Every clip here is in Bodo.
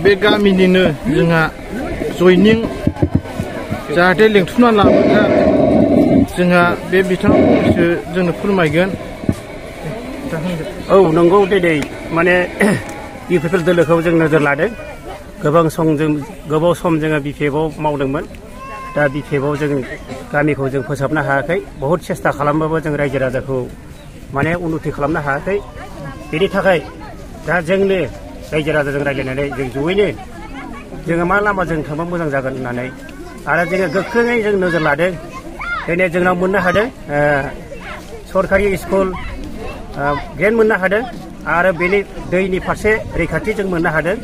बे गामिनिनो जोंहा जयनिं जाहाथे लेंथुमना लाबोग्रा जोंहा बे बिथांखौसो जोंनो फोरमायगोन। औ नंगौ दिनै माने बिपिएफएल दोलोखौ जों नोजोर लादों। गोबाव सम जोङो बिपिएफआव मावदोंमोन। दा बिपिएफआव जों गामिखौ जों फोसाबनो हायाखै। बहुद सेस्था खालामबाबो जों रायजो राजाखौ माने उन्नति खालामनो हायाखै। बेनि थाखाय दा जोंनो रायजो राजाजों रायज्लायनानै जों जयैनो जोङो मा लामाजों थांबा मोजां जागोन होननानै आरो जोङो गोख्रोङै जों नोजोर लादों। दिनै जोंनाव मोननो हादों सरकारि स्कुल ड्रेन मोननो हादों आरो बेनि दैनि फारसे रैखाथि जों मोननो हादों।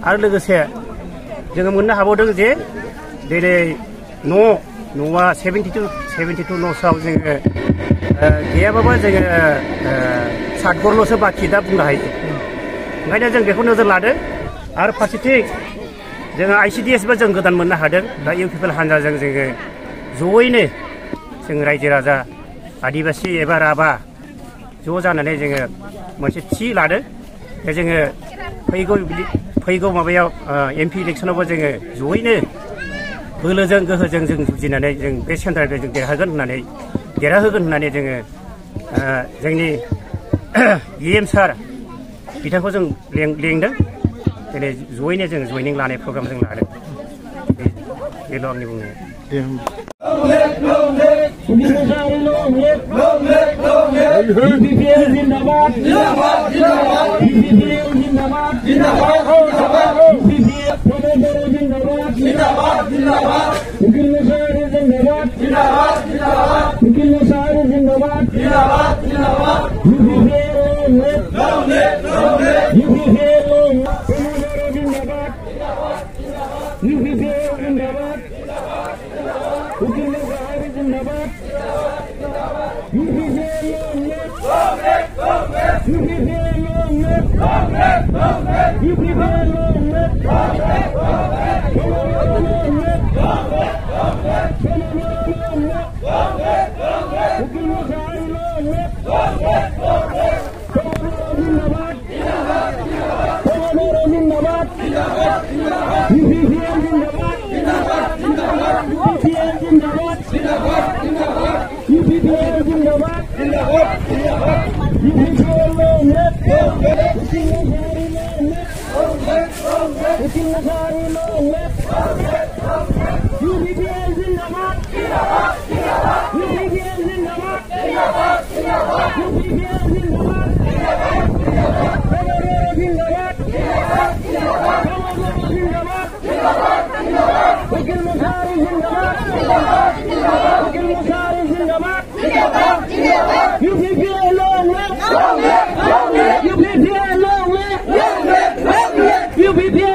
आरो लोगोसे जोङो मोननो हाबावदों जे दिनै न'आ 72 न'सआव जोङो गैयाबाबो जोङो 7 घरल'सो बाखि दा बुंनो हायो। ओंखायनो जों बेखौ नोजोर लादों। आरो फारसेथिं जोङो ICDSबो जों गोदान मोननो हादों। दा इउपिपिएल हान्जाजों जोङो जयैनो जों रायजो राजा आदिबासि एबा राभा ज' जानानै जोङो मोनसे थि लादों। जोङो फैगौ माबायाव MP इलेक्सनावबो जोङो जयैनो बोलोजों गोहोजों जों जुजिनानै जों बे सेन्ट्रेलखौ जों देरहाहोगोन होननानै जोङो जोंनि EM सार बिथांखौ जों लेंदों। दिनै जयैनो जों जयनिं लानाय प्रग्राम जों लादों। बेल' आंनि बुंनाया। UPPL